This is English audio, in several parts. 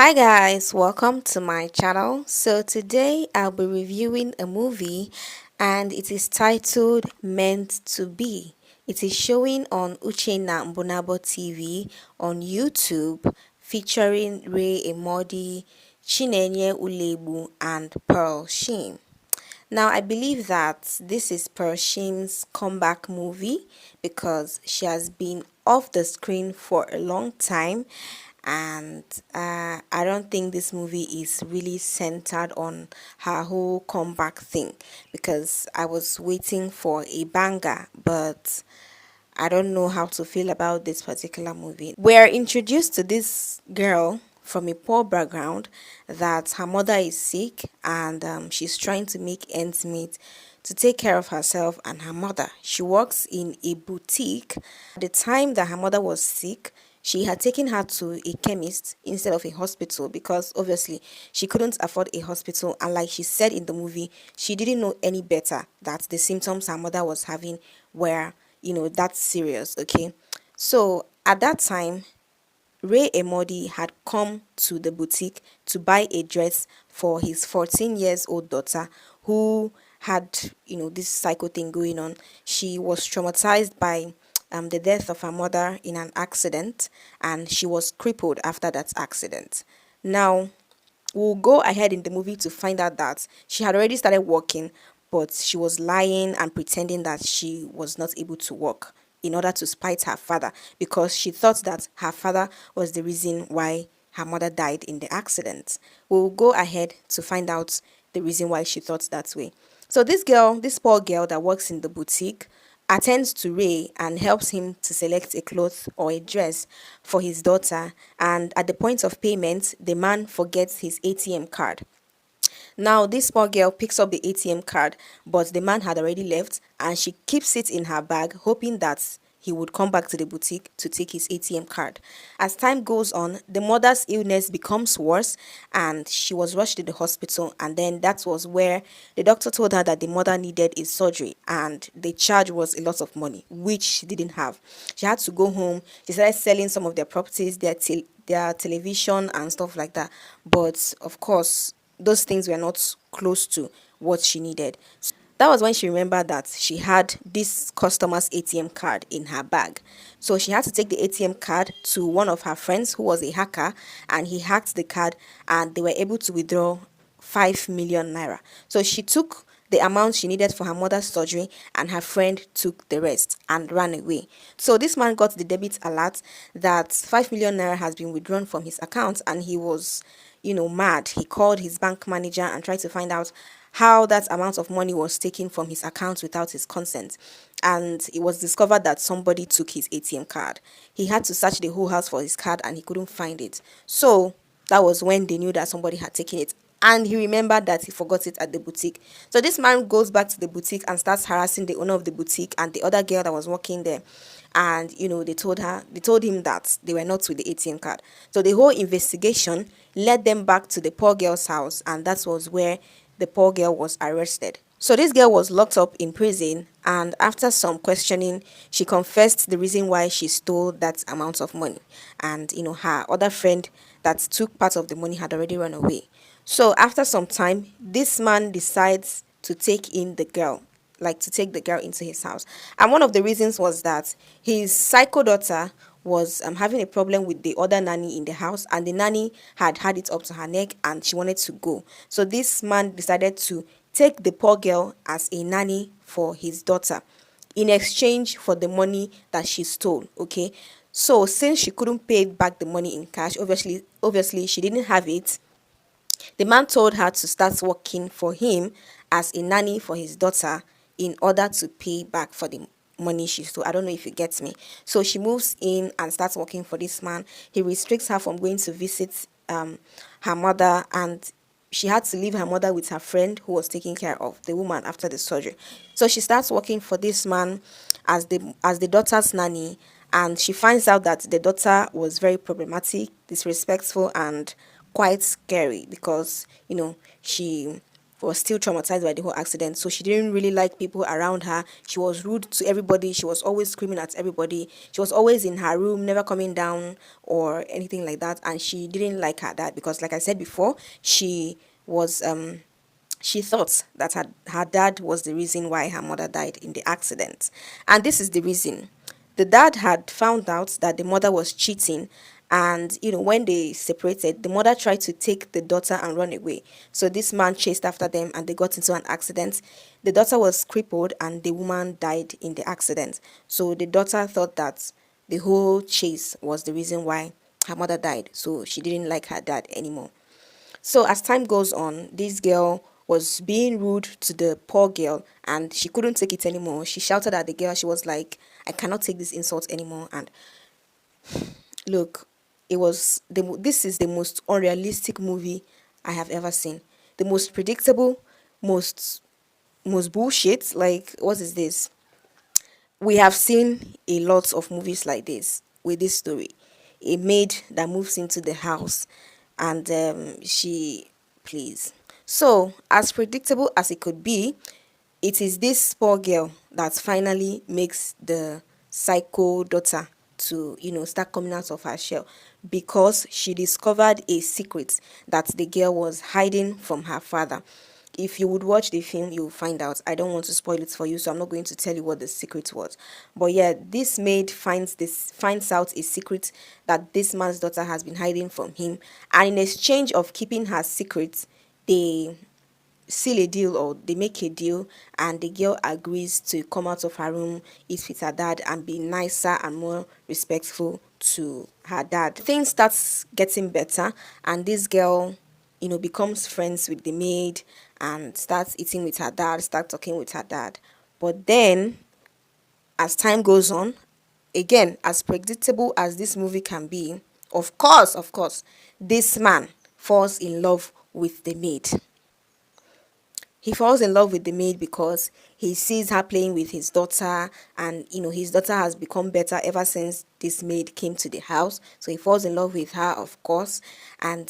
Hi guys, welcome to my channel. So today I'll be reviewing a movie and it is titled Meant to Be. It is showing on Uchenna Mbunabo TV on YouTube featuring Emodi, Chinenye Ulaegbu and Shim. Now, I believe that this is Shim's comeback movie because she has been off the screen for a long time, and I don't think this movie is really centered on her whole comeback thing because I was waiting for a banger, but I don't know how to feel about this particular movie. We're introduced to this girl from a poor background that her mother is sick and she's trying to make ends meet to take care of herself and her mother. She works in a boutique. At the time that her mother was sick, she had taken her to a chemist instead of a hospital because obviously she couldn't afford a hospital, and like she said in the movie, she didn't know any better that the symptoms her mother was having were that's serious. Okay, so at that time Emodi had come to the boutique to buy a dress for his 14 years old daughter who had this psycho thing going on. She was traumatized by the death of her mother in an accident, and she was crippled after that accident. Now we'll go ahead in the movie to find out that she had already started working, but she was lying and pretending that she was not able to work in order to spite her father because she thought that her father was the reason why her mother died in the accident. We'll go ahead to find out the reason why she thought that way. So this girl, this poor girl that works in the boutique, attends to Ray and helps him to select a cloth or a dress for his daughter. And at the point of payment, the man forgets his ATM card. Now, this poor girl picks up the ATM card, but the man had already left and she keeps it in her bag, hoping that he would come back to the boutique to take his ATM card. As time goes on, the mother's illness becomes worse and she was rushed to the hospital. And then that was where the doctor told her that the mother needed a surgery and the charge was a lot of money, which she didn't have. She had to go home. She started selling some of their properties, their television and stuff like that. But of course, those things were not close to what she needed. That was when she remembered that she had this customer's ATM card in her bag. So she had to take the ATM card to one of her friends who was a hacker, and he hacked the card and they were able to withdraw 5 million naira. So she took the amount she needed for her mother's surgery and her friend took the rest and ran away. So this man got the debit alert that 5 million naira has been withdrawn from his account, and he was mad. He called his bank manager and tried to find out how that amount of money was taken from his account without his consent. And it was discovered that somebody took his ATM card. He had to search the whole house for his card and he couldn't find it. So that was when they knew that somebody had taken it. And he remembered that he forgot it at the boutique. So this man goes back to the boutique and starts harassing the owner of the boutique and the other girl that was working there. And they told him that they were not with the ATM card. So the whole investigation led them back to the poor girl's house, and that was where the poor girl was arrested. So this girl was locked up in prison, and after some questioning, she confessed the reason why she stole that amount of money. And her other friend that took part of the money had already run away. So after some time, this man decides to take in the girl, like to take the girl into his house. And one of the reasons was that his psycho daughter was having a problem with the other nanny in the house, and the nanny had it up to her neck and she wanted to go. So this man decided to take the poor girl as a nanny for his daughter in exchange for the money that she stole. Okay, so since she couldn't pay back the money in cash, obviously she didn't have it. The man told her to start working for him as a nanny for his daughter in order to pay back for the money she stole. I don't know if you get me. So she moves in and starts working for this man. He restricts her from going to visit her mother, and she had to leave her mother with her friend who was taking care of the woman after the surgery. So she starts working for this man as the daughter's nanny, and she finds out that the daughter was very problematic, disrespectful, and quite scary because she was still traumatized by the whole accident. So she didn't really like people around her. She was rude to everybody. She was always screaming at everybody. She was always in her room, never coming down or anything like that. And she didn't like her dad because, like I said before, was she thought that her dad was the reason why her mother died in the accident. And this is the reason. The dad had found out that the mother was cheating, and when they separated, the mother tried to take the daughter and run away. So this man chased after them and they got into an accident. The daughter was crippled and the woman died in the accident. So the daughter thought that the whole chase was the reason why her mother died. So she didn't like her dad anymore. So as time goes on, this girl was being rude to the poor girl and she couldn't take it anymore. She shouted at the girl. She was like, I cannot take this insult anymore. And look, this is the most unrealistic movie I have ever seen. The most predictable, most bullshit. Like, what is this? We have seen a lot of movies like this with this story. A maid that moves into the house and please. So, as predictable as it could be, it is this poor girl that finally makes the psycho daughter to, start coming out of her shell because she discovered a secret that the girl was hiding from her father. If you would watch the film, you'll find out. I don't want to spoil it for you, so I'm not going to tell you what the secret was. But yeah, this maid finds out a secret that this man's daughter has been hiding from him, and in exchange of keeping her secret, they seal a deal, or they make a deal, and the girl agrees to come out of her room, eat with her dad, and be nicer and more respectful to her dad. Things starts getting better, and this girl becomes friends with the maid and starts eating with her dad, start talking with her dad. But then as time goes on, again, as predictable as this movie can be, of course, this man falls in love with the maid. He falls in love with the maid because he sees her playing with his daughter, and his daughter has become better ever since this maid came to the house. So he falls in love with her, of course. And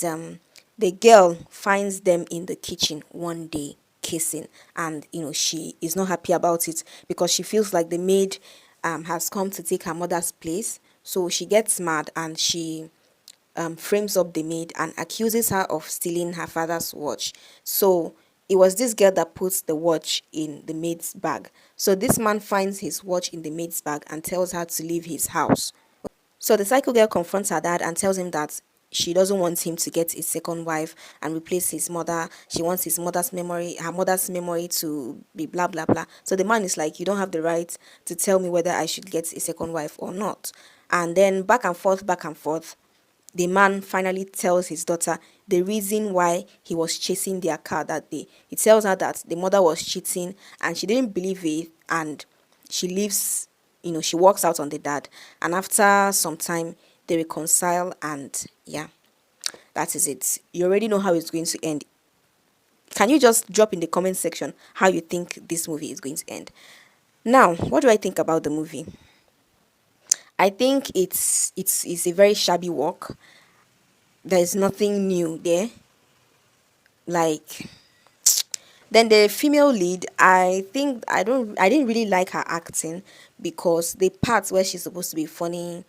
the girl finds them in the kitchen one day kissing, and she is not happy about it because she feels like the maid has come to take her mother's place. So she gets mad and she frames up the maid and accuses her of stealing her father's watch. So it was this girl that puts the watch in the maid's bag. So this man finds his watch in the maid's bag and tells her to leave his house. So the psycho girl confronts her dad and tells him that she doesn't want him to get a second wife and replace his mother. She wants her mother's memory to be blah blah blah. So the man is like, you don't have the right to tell me whether I should get a second wife or not. And then back and forth, the man finally tells his daughter the reason why he was chasing their car that day. He tells her that the mother was cheating and she didn't believe it, and she leaves, she walks out on the dad. And after some time, they reconcile, and yeah, that is it. You already know how it's going to end. Can you just drop in the comment section how you think this movie is going to end? Now, what do I think about the movie? I think it's a very shabby work. There's nothing new there. Like, then the female lead, I didn't really like her acting because the parts where she's supposed to be funny,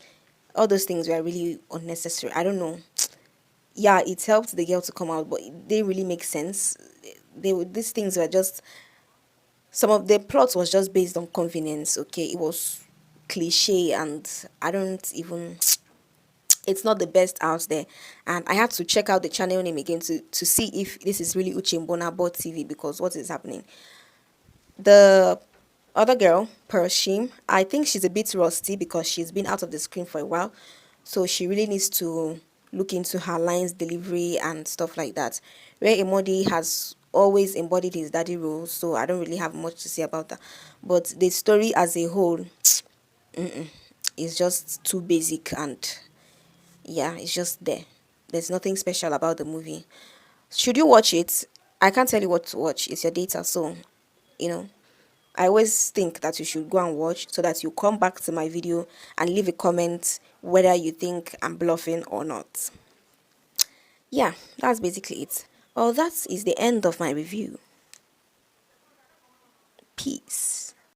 all those things were really unnecessary. I don't know. Yeah, it helped the girl to come out, but it didn't really make sense. These things were just, some of the plots was just based on convenience. Okay, it was cliche, and I don't even, it's not the best out there. And I had to check out the channel name again to see if this is really Mbunabo TV, because what is happening? The other girl, Shim, I think she's a bit rusty because she's been out of the screen for a while. So she really needs to look into her lines delivery and stuff like that. Where Emodi has always embodied his daddy role, so I don't really have much to say about that. But the story as a whole is just too basic, and yeah, it's just there. There's nothing special about the movie. Should you watch it? I can't tell you what to watch. It's your data, so you know. I always think that you should go and watch so that you come back to my video and leave a comment whether you think I'm bluffing or not. Yeah, that's basically it. Well, that is the end of my review. Peace.